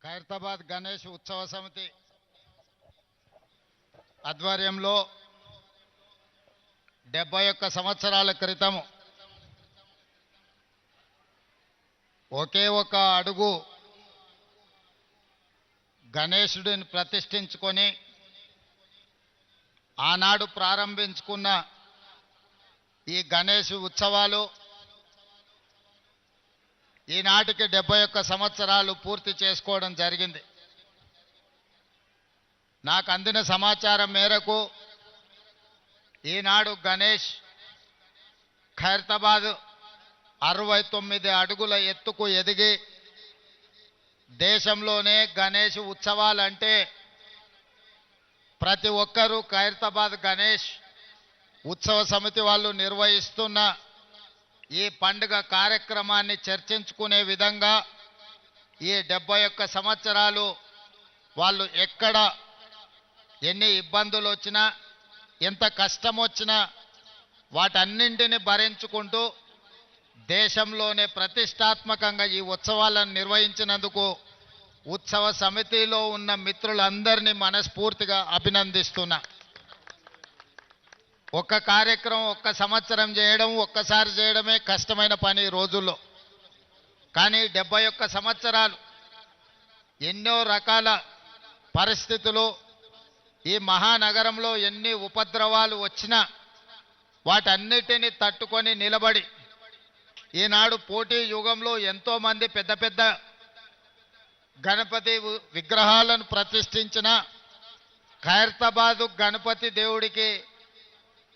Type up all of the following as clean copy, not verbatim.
ఖైరతాబాద్ గణేష్ ఉత్సవ సమితి ఆధ్వర్యంలో 71 సంవత్సరాల క్రితం ఒకే ఒక అడుగు గణేశుడిని ప్రతిష్ఠించుకొని ఆనాడు ప్రారంభించుకున్న ఈ గణేష్ ఉత్సవాలు ఈనాటికి 71 సంవత్సరాలు పూర్తి చేసుకోవడం జరిగింది. నాకు అందిన సమాచారం మేరకు ఈనాడు గణేష్ ఖైరతాబాద్ 69 అడుగుల ఎత్తుకు ఎదిగి దేశంలోనే గణేష్ ఉత్సవాలంటే ప్రతి ఒక్కరూ ఖైరతాబాద్ గణేష్ ఉత్సవ సమితి వాళ్ళు నిర్వహిస్తున్న ఈ పండుగ కార్యక్రమాన్ని చర్చించుకునే విధంగా ఈ 71 సంవత్సరాలు వాళ్ళు ఎక్కడ ఎన్ని ఇబ్బందులు వచ్చినా ఎంత కష్టం వచ్చినా వాటన్నింటిని భరించుకుంటూ దేశంలోనే ప్రతిష్టాత్మకంగా ఈ ఉత్సవాలను నిర్వహించినందుకు ఉత్సవ సమితిలో ఉన్న మిత్రులందరినీ మనస్ఫూర్తిగా అభినందిస్తున్నా. ఒక్క కార్యక్రమం ఒక్క సంవత్సరం చేయడం ఒక్కసారి చేయడమే కష్టమైన పని ఈ రోజుల్లో. కానీ 71 సంవత్సరాలు ఎన్నో రకాల పరిస్థితులు ఈ మహానగరంలో ఎన్ని ఉపద్రవాలు వచ్చినా వాటన్నిటిని తట్టుకొని నిలబడి ఈనాడు పోటీ యుగంలో ఎంతోమంది పెద్ద పెద్ద గణపతి విగ్రహాలను ప్రతిష్ఠించిన ఖైరతాబాదు గణపతి దేవుడికి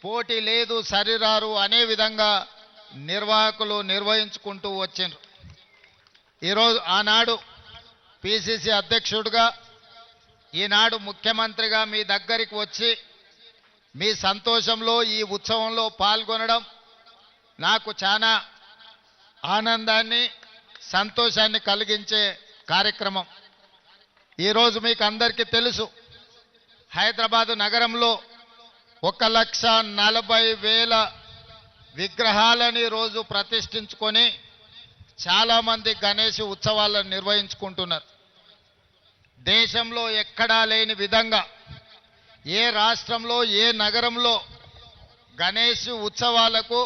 పోటీ లేదు సరిరారు అనే విధంగా నిర్వాహకులు నిర్వహించుకుంటూ వచ్చిండ్రు. ఈరోజు ఆనాడు పిసిసి అధ్యక్షుడిగా ఈనాడు ముఖ్యమంత్రిగా మీ దగ్గరికి వచ్చి మీ సంతోషంలో ఈ ఉత్సవంలో పాల్గొనడం నాకు చాలా ఆనందాన్ని సంతోషాన్ని కలిగించే కార్యక్రమం. ఈరోజు మీకు అందరికీ తెలుసు, హైదరాబాదు నగరంలో 1,40,000 విగ్రహాలని రోజు ప్రతిష్ఠించుకొని చాలామంది గణేష్ ఉత్సవాలను నిర్వహించుకుంటున్నారు. దేశంలో ఎక్కడా లేని విధంగా ఏ రాష్ట్రంలో ఏ నగరంలో గణేష్ ఉత్సవాలకు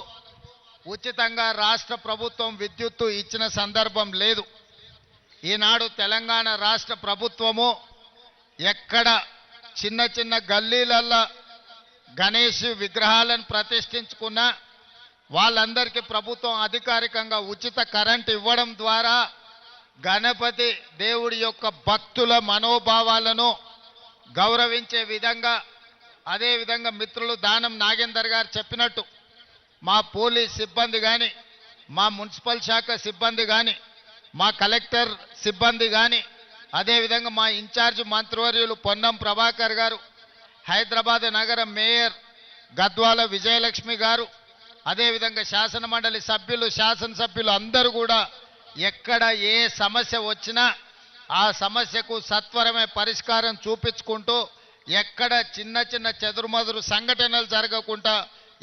ఉచితంగా రాష్ట్ర ప్రభుత్వం విద్యుత్తు ఇచ్చిన సందర్భం లేదు. ఈనాడు తెలంగాణ రాష్ట్ర ప్రభుత్వము ఎక్కడ చిన్న చిన్న గల్లీలల్లో గణేష్ విగ్రహాలను ప్రతిష్ఠించుకున్న వాళ్ళందరికీ ప్రభుత్వం అధికారికంగా ఉచిత కరెంట్ ఇవ్వడం ద్వారా గణపతి దేవుడి యొక్క భక్తుల మనోభావాలను గౌరవించే విధంగా, అదేవిధంగా మిత్రులు దానం నాగేందర్ గారు చెప్పినట్టు మా పోలీస్ సిబ్బంది కానీ, మా మున్సిపల్ శాఖ సిబ్బంది కానీ, మా కలెక్టర్ సిబ్బంది కానీ, అదేవిధంగా మా ఇన్ఛార్జ్ మంత్రివర్యులు పొన్నం ప్రభాకర్ గారు, హైదరాబాద్ నగర మేయర్ గద్వాల విజయలక్ష్మి గారు, అదేవిధంగా శాసనమండలి సభ్యులు శాసనసభ్యులు అందరూ కూడా ఎక్కడ ఏ సమస్య వచ్చినా ఆ సమస్యకు సత్వరమే పరిష్కారం చూపించుకుంటూ ఎక్కడ చిన్న చిన్న చెదురుమదురు సంఘటనలు జరగకుండా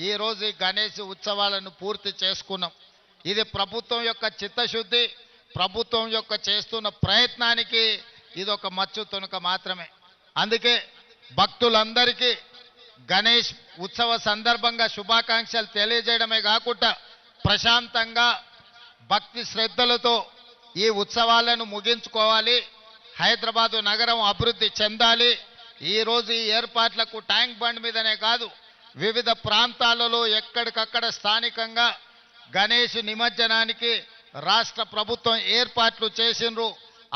ఈరోజు ఈ గణేష్ ఉత్సవాలను పూర్తి చేసుకున్నాం. ఇది ప్రభుత్వం యొక్క చిత్తశుద్ధి, ప్రభుత్వం యొక్క చేస్తున్న ప్రయత్నానికి ఇది ఒక మచ్చు తునక మాత్రమే. అందుకే భక్తులందరికీ గణేష్ ఉత్సవ సందర్భంగా శుభాకాంక్షలు తెలియజేయడమే కాకుండా ప్రశాంతంగా భక్తి శ్రద్ధలతో ఈ ఉత్సవాలను ముగించుకోవాలి, హైదరాబాదు నగరం అభివృద్ధి చెందాలి. ఈరోజు ఈ ఏర్పాట్లకు ట్యాంక్ బండ్ మీదనే కాదు వివిధ ప్రాంతాలలో ఎక్కడికక్కడ స్థానికంగా గణేష్ నిమజ్జనానికి రాష్ట్ర ప్రభుత్వం ఏర్పాట్లు చేసిండ్రు.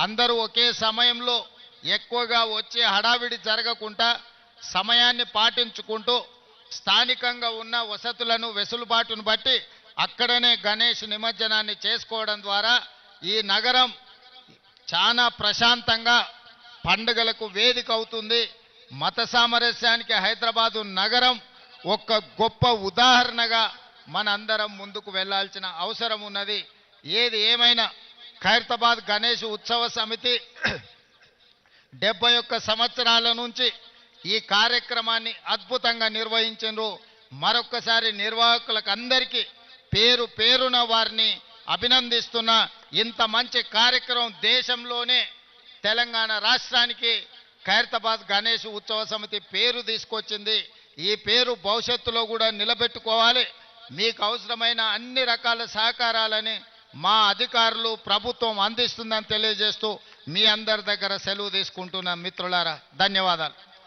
అందరూ ఒకే సమయంలో ఎక్కువగా వచ్చే హడావిడి జరగకుండా సమయాన్ని పాటించుకుంటూ స్థానికంగా ఉన్న వసతులను వెసులుబాటును బట్టి అక్కడనే గణేష్ నిమజ్జనాన్ని చేసుకోవడం ద్వారా ఈ నగరం చాలా ప్రశాంతంగా పండుగలకు వేదిక అవుతుంది. మత సామరస్యానికి హైదరాబాదు నగరం ఒక గొప్ప ఉదాహరణగా మనందరం ముందుకు వెళ్లాల్సిన అవసరం ఉన్నది. ఏది ఏమైనా ఖైరతాబాద్ గణేష్ ఉత్సవ సమితి 71 సంవత్సరాల నుంచి ఈ కార్యక్రమాన్ని అద్భుతంగా నిర్వహించారు. మరొక్కసారి నిర్వాహకులకు అందరికీ పేరు పేరున వారిని అభినందిస్తున్నా. ఇంత మంచి కార్యక్రమం దేశంలోనే తెలంగాణ రాష్ట్రానికి ఖైరతాబాద్ గణేష్ ఉత్సవ సమితి పేరు తీసుకొచ్చింది. ఈ పేరు భవిష్యత్తులో కూడా నిలబెట్టుకోవాలి. మీకు అవసరమైన అన్ని రకాల సహకారాలని మా అధికారులు ప్రభుత్వం అందిస్తుందని తెలియజేస్తూ మీ అందరి దగ్గర సెలవు తీసుకుంటున్న మిత్రులారా ధన్యవాదాలు.